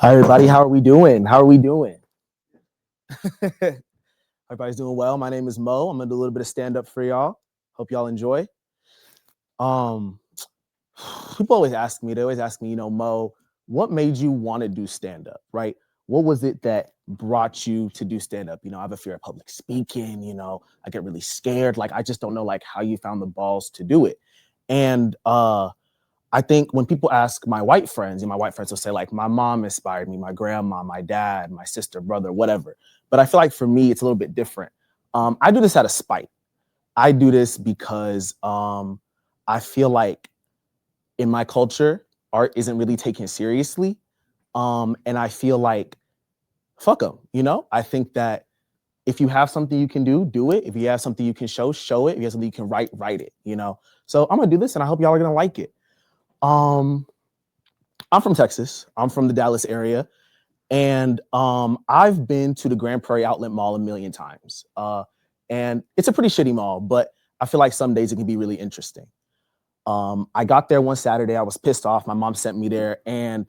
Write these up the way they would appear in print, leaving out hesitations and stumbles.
Hi, everybody. How are we doing? How are we doing? Everybody's doing well. My name is Mo. I'm gonna do a little bit of stand up for y'all. Hope y'all enjoy. Um, People always ask me. They always ask me, Mo, what made you want to do stand up? Right? What was it that brought you to do stand up? I have a fear of public speaking. I get really scared. Like I just don't know like how you found the balls to do it. And I think when people ask my white friends, my white friends will say like, my mom inspired me, my grandma, my dad, my sister, brother, whatever. But I feel like for me, it's a little bit different. I do this out of spite. I do this because I feel like in my culture, art isn't really taken seriously. And I feel like, fuck them, I think that if you have something you can do it. If you have something you can show it. If you have something you can write it. So I'm gonna do this and I hope y'all are gonna like it. Um, I'm from Texas. I'm from the Dallas area. And I've been to the Grand Prairie Outlet Mall a million times. And it's a pretty shitty mall, but I feel like some days it can be really interesting. I got there one Saturday. I was pissed off. My mom sent me there and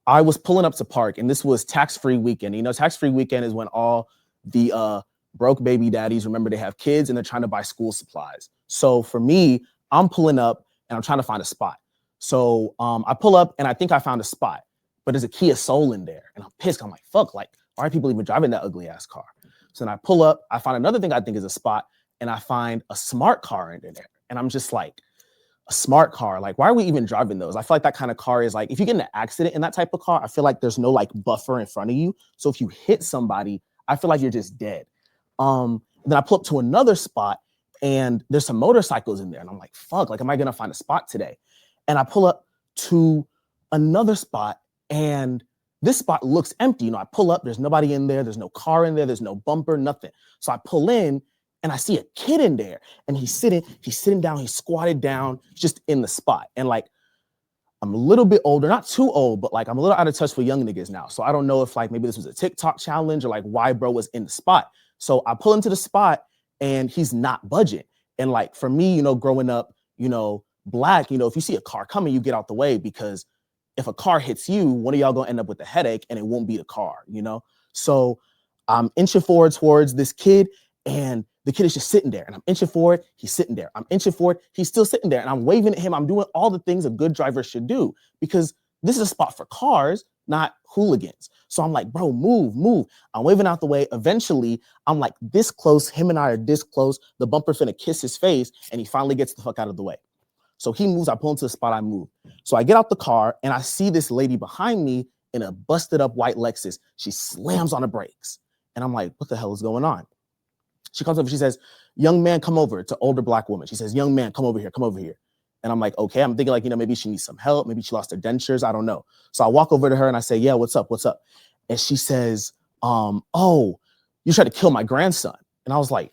I was pulling up to park. And this was tax-free weekend. Tax-free weekend is when all the broke baby daddies, remember, they have kids and they're trying to buy school supplies. So for me, I'm pulling up and I'm trying to find a spot. So I pull up and I think I found a spot, but there's a Kia Soul in there. And I'm pissed. I'm like, fuck, like, why are people even driving that ugly ass car? So then I pull up, I find another thing I think is a spot, and I find a smart car in there. And I'm just like, a smart car, like, why are we even driving those? I feel like that kind of car is like, if you get in an accident in that type of car, I feel like there's no like buffer in front of you. So if you hit somebody, I feel like you're just dead. Then I pull up to another spot and there's some motorcycles in there. And I'm like, fuck, like, am I gonna find a spot today? And I pull up to another spot and this spot looks empty. I pull up, there's nobody in there. There's no car in there. There's no bumper, nothing. So I pull in and I see a kid in there and he's sitting down, he's squatted down just in the spot. And like, I'm a little bit older, not too old, but like I'm a little out of touch with young niggas now. So I don't know if like maybe this was a TikTok challenge or like why bro was in the spot. So I pull into the spot and he's not budging. And like for me, growing up, black, if you see a car coming, you get out the way, because if a car hits you, one of y'all gonna end up with a headache and it won't be the car. So I'm inching forward towards this kid and the kid is just sitting there, and I'm inching forward. He's sitting there. I'm inching forward. He's still sitting there, and I'm waving at him. I'm doing all the things a good driver should do, because this is a spot for cars, not hooligans. So I'm like, bro, move. I'm waving out the way. Eventually, I'm like this close. Him and I are this close. The bumper's finna kiss his face, and he finally gets the fuck out of the way. So he moves. I pull into the spot. I move. So I get out the car, and I see this lady behind me in a busted up white Lexus. She slams on the brakes, and I'm like, what the hell is going on? She comes over, she says, young man, come over, to older black woman. She says, young man, come over here. And I'm like, okay. I'm thinking like, maybe she needs some help. Maybe she lost her dentures. I don't know. So I walk over to her and I say, yeah, what's up? And she says, oh, you tried to kill my grandson. And I was like,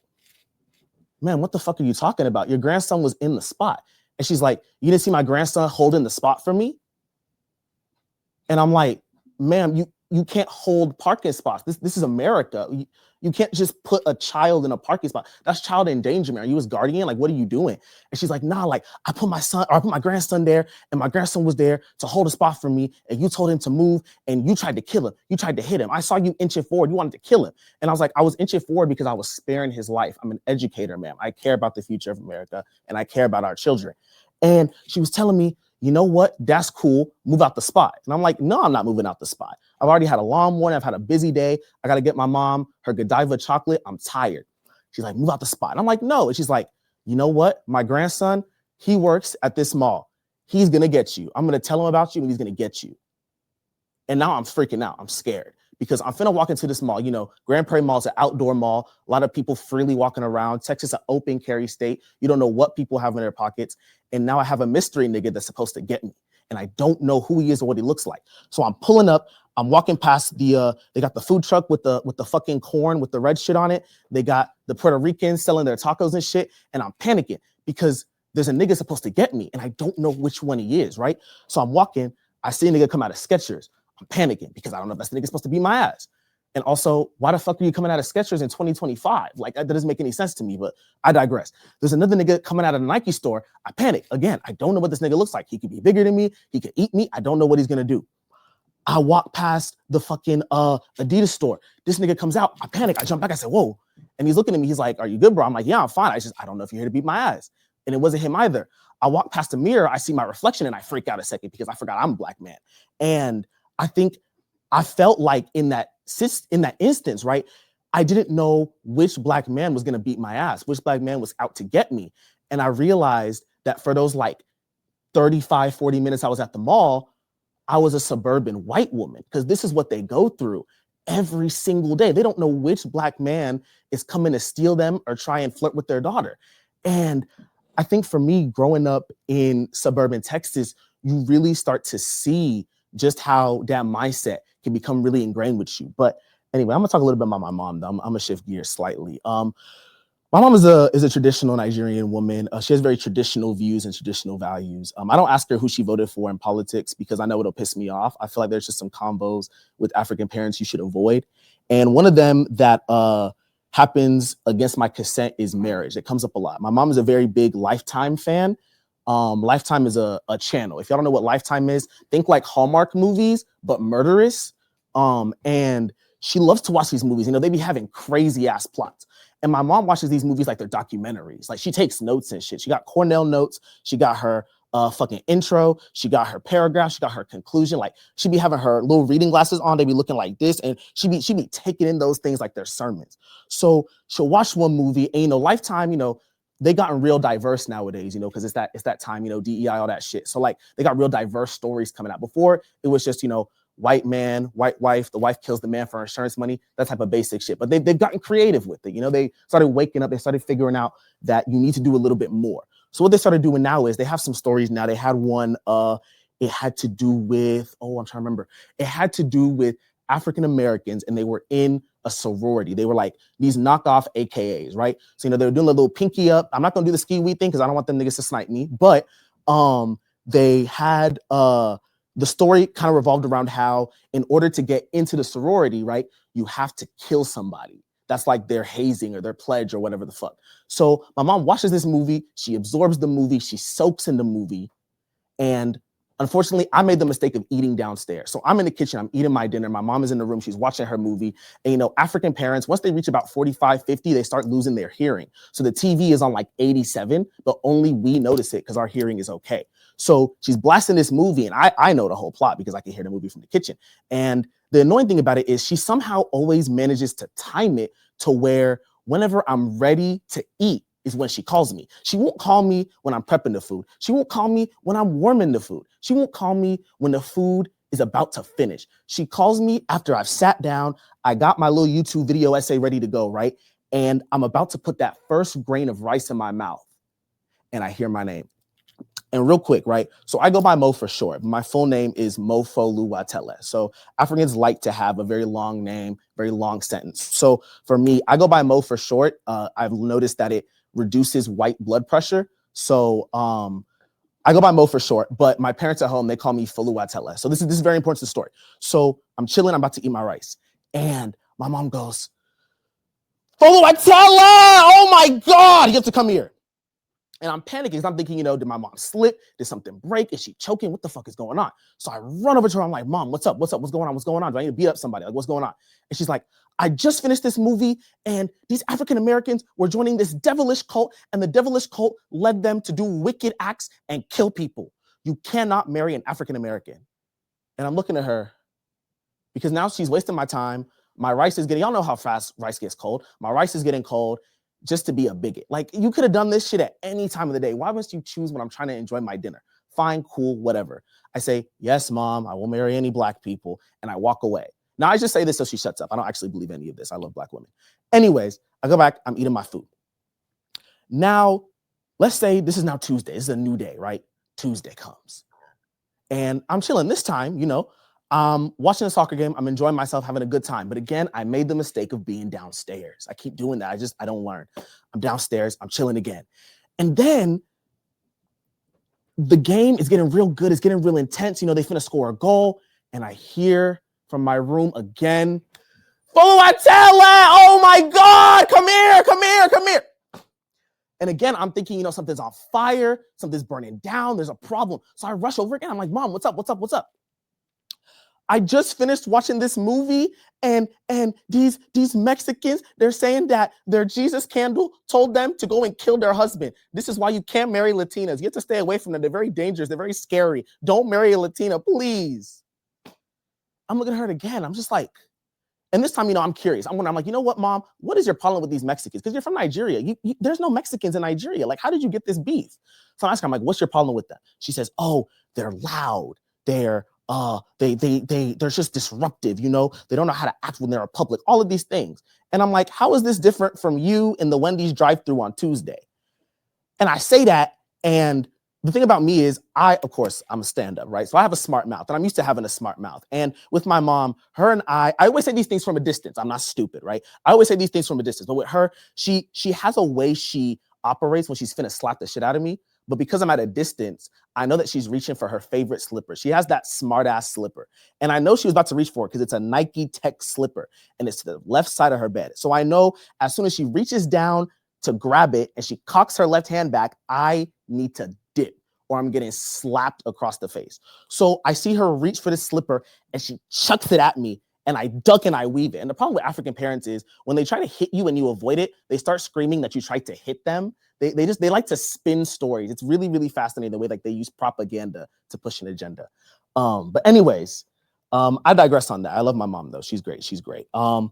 man, what the fuck are you talking about? Your grandson was in the spot. And she's like, you didn't see my grandson holding the spot for me? And I'm like, ma'am, you can't hold parking spots. This is America. You can't just put a child in a parking spot. That's child endangerment. Are you his guardian? Like, what are you doing? And she's like, nah, like I put my grandson there, and my grandson was there to hold a spot for me, and you told him to move, and you tried to kill him. You tried to hit him. I saw you inching forward. You wanted to kill him. And I was like, I was inching forward because I was sparing his life. I'm an educator, ma'am. I care about the future of America, and I care about our children. And she was telling me, you know what? That's cool. Move out the spot. And I'm like, no, I'm not moving out the spot. I've already had a long morning. I've had a busy day. I got to get my mom her Godiva chocolate. I'm tired. She's like, move out the spot. And I'm like, no. And she's like, you know what? My grandson, he works at this mall. He's going to get you. I'm going to tell him about you, and he's going to get you. And now I'm freaking out. I'm scared because I'm finna walk into this mall. Grand Prairie Mall is an outdoor mall. A lot of people freely walking around. Texas, an open carry state. You don't know what people have in their pockets. And now I have a mystery nigga that's supposed to get me. And I don't know who he is or what he looks like. So I'm pulling up. I'm walking past they got the food truck with the fucking corn with the red shit on it. They got the Puerto Ricans selling their tacos and shit. And I'm panicking because there's a nigga supposed to get me. And I don't know which one he is, right? So I'm walking. I see a nigga come out of Skechers. I'm panicking because I don't know if that's the nigga supposed to be my ass. And also, why the fuck are you coming out of Skechers in 2025? Like, that doesn't make any sense to me, but I digress. There's another nigga coming out of the Nike store. I panic. Again, I don't know what this nigga looks like. He could be bigger than me. He could eat me. I don't know what he's going to do. I walk past the fucking Adidas store. This nigga comes out. I panic. I jump back. I said, whoa. And he's looking at me. He's like, are you good, bro? I'm like, yeah, I'm fine. I don't know if you're here to beat my ass. And it wasn't him either. I walk past the mirror. I see my reflection and I freak out a second because I forgot I'm a black man. And I think I felt like in that instance, right, I didn't know which black man was going to beat my ass, which black man was out to get me. And I realized that for those like 35, 40 minutes I was at the mall, I was a suburban white woman, because this is what they go through every single day. They don't know which black man is coming to steal them or try and flirt with their daughter. And I think for me, growing up in suburban Texas, you really start to see just how that mindset can become really ingrained with you. But anyway, I'm gonna talk a little bit about my mom, though. I'm gonna shift gears slightly. My mom is a traditional Nigerian woman. She has very traditional views and traditional values. I don't ask her who she voted for in politics because I know it'll piss me off. I feel like there's just some combos with African parents you should avoid. And one of them that happens against my consent is marriage. It comes up a lot. My mom is a very big Lifetime fan. Lifetime is a channel. If y'all don't know what Lifetime is, think like Hallmark movies, but murderous. And she loves to watch these movies. You know, they be having crazy ass plots. And my mom watches these movies like they're documentaries. Like, she takes notes and shit. She got Cornell notes. She got her fucking intro. She got her paragraph. She got her conclusion. Like, she be having her little reading glasses on. They be looking like this. And she be taking in those things like they're sermons. So she'll watch one movie and, you know, Lifetime, you know, they gotten real diverse nowadays, you know, because it's that time, you know, DEI, all that shit. So like, they got real diverse stories coming out. Before, it was just, you know, white man, white wife, the wife kills the man for insurance money, that type of basic shit. But they've gotten creative with it. You know, they started waking up, they started figuring out that you need to do a little bit more. So what they started doing now is they have some stories now. They had one, it had to do with, I'm trying to remember. It had to do with African Americans, and they were in a sorority. They were like these knockoff AKAs, right? So, you know, they were doing a little pinky up. I'm not gonna do the ski weed thing because I don't want them niggas to snipe me, but they had the story kind of revolved around how in order to get into the sorority, right, you have to kill somebody. That's like their hazing or their pledge or whatever the fuck. So my mom watches this movie. She absorbs the movie. She soaks in the movie. And unfortunately, I made the mistake of eating downstairs. So I'm in the kitchen. I'm eating my dinner. My mom is in the room. She's watching her movie. And, you know, African parents, once they reach about 45, 50, they start losing their hearing. So the TV is on like 87, but only we notice it because our hearing is okay. So she's blasting this movie, and I know the whole plot because I can hear the movie from the kitchen. And the annoying thing about it is she somehow always manages to time it to where whenever I'm ready to eat is when she calls me. She won't call me when I'm prepping the food. She won't call me when I'm warming the food. She won't call me when the food is about to finish. She calls me after I've sat down, I got my little YouTube video essay ready to go, right? And I'm about to put that first grain of rice in my mouth, and I hear my name. And real quick, right? So I go by Mo for short. My full name is Mofoluwatele. So Africans like to have a very long name, very long sentence. So for me, I go by Mo for short. I've noticed that it reduces white blood pressure. So I go by Mo for short, but my parents at home, they call me Foluwatele. So this is very important to the story. So I'm chilling, I'm about to eat my rice. And my mom goes, Foluwatele, oh my God, you have to come here. And I'm panicking because I'm thinking, you know, did my mom slip? Did something break? Is she choking? What the fuck is going on? So I run over to her. I'm like, Mom, what's up? What's up? What's going on? What's going on? Do I need to beat up somebody? Like, what's going on? And she's like, I just finished this movie, and these African Americans were joining this devilish cult, and the devilish cult led them to do wicked acts and kill people. You cannot marry an African American. And I'm looking at her because now she's wasting my time. My rice is getting, y'all know how fast rice gets cold. My rice is getting cold. Just to be a bigot. Like, you could have done this shit at any time of the day. Why must you choose when I'm trying to enjoy my dinner? Fine, cool, whatever. I say, yes, Mom, I won't marry any black people. And I walk away. Now, I just say this so she shuts up. I don't actually believe any of this. I love black women. Anyways, I go back. I'm eating my food. Now, let's say this is now Tuesday. This is a new day, right? Tuesday comes. And I'm chilling. This time, you know, watching a soccer game. I'm enjoying myself, having a good time. But again, I made the mistake of being downstairs. I keep doing that. I don't learn. I'm downstairs. I'm chilling again. And then the game is getting real good. It's getting real intense. You know, they finna score a goal. And I hear from my room again, Foluwatele, oh my God, come here, come here, come here. And again, I'm thinking, you know, something's on fire. Something's burning down. There's a problem. So I rush over again. I'm like, Mom, what's up? What's up? What's up? I just finished watching this movie, and these Mexicans, they're saying that their Jesus candle told them to go and kill their husband. This is why you can't marry Latinas. You have to stay away from them. They're very dangerous. They're very scary. Don't marry a Latina, please. I'm looking at her again. I'm just like, and this time, I'm curious. I'm like, you know what, Mom? What is your problem with these Mexicans? Because you're from Nigeria. There's no Mexicans in Nigeria. Like, how did you get this beef? So I'm asking, I'm like, what's your problem with them? She says, oh, they're loud. They're just disruptive. They don't know how to act when they're in public. All of these things. And I'm like, how is this different from you in the Wendy's drive-thru on Tuesday? And I say that, and the thing about me is of course, I'm a stand-up, right? So I have a smart mouth, and I'm used to having a smart mouth. And with my mom, her and I always say these things from a distance. I'm not stupid, right? I always say these things from a distance. But with her, she has a way she operates when she's finna slap the shit out of me. But because I'm at a distance, I know that she's reaching for her favorite slipper. She has that smart-ass slipper. And I know she was about to reach for it because it's a Nike Tech slipper, and it's to the left side of her bed. So I know as soon as she reaches down to grab it and she cocks her left hand back, I need to dip or I'm getting slapped across the face. So I see her reach for the slipper and she chucks it at me, and I duck and I weave it. And the problem with African parents is when they try to hit you and you avoid it, they start screaming that you tried to hit them. They like to spin stories. It's really, really fascinating the way like they use propaganda to push an agenda. But anyways, I digress on that. I love my mom though. She's great. She's great. And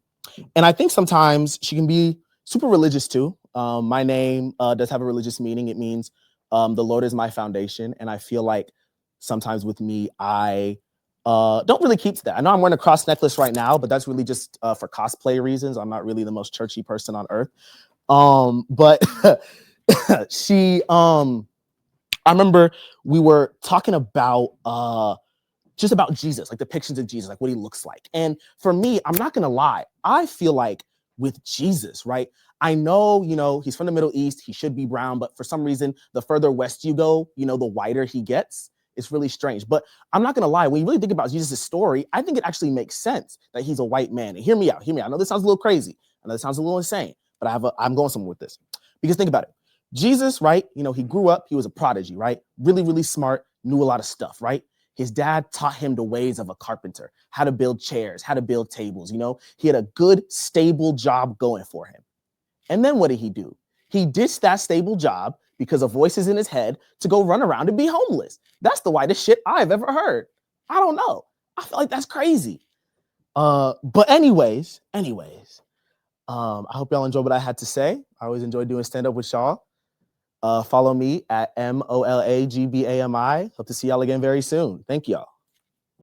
I think sometimes she can be super religious too. My name does have a religious meaning. It means the Lord is my foundation. And I feel like sometimes with me, I don't really keep to that. I know I'm wearing a cross necklace right now, but that's really just for cosplay reasons. I'm not really the most churchy person on earth. But I remember we were talking about just about Jesus, like depictions of Jesus, like what he looks like. And for me, I'm not gonna lie, I feel like with Jesus, right? I know, he's from the Middle East, he should be brown, but for some reason, the further west you go, the whiter he gets. It's really strange. But I'm not gonna lie, when you really think about Jesus' story, I think it actually makes sense that he's a white man. And hear me out. I know this sounds a little crazy. I know this sounds a little insane, but I'm going somewhere with this. Because think about it. Jesus, right? He grew up, he was a prodigy, right? Really, really smart, knew a lot of stuff, right? His dad taught him the ways of a carpenter, how to build chairs, how to build tables. He had a good, stable job going for him. And then what did he do? He ditched that stable job because of voices in his head to go run around and be homeless. That's the whitest shit I've ever heard. I don't know. I feel like that's crazy. But anyways, I hope y'all enjoyed what I had to say. I always enjoy doing stand-up with y'all. Follow me at MOLAGBAMI. Hope to see y'all again very soon. Thank y'all.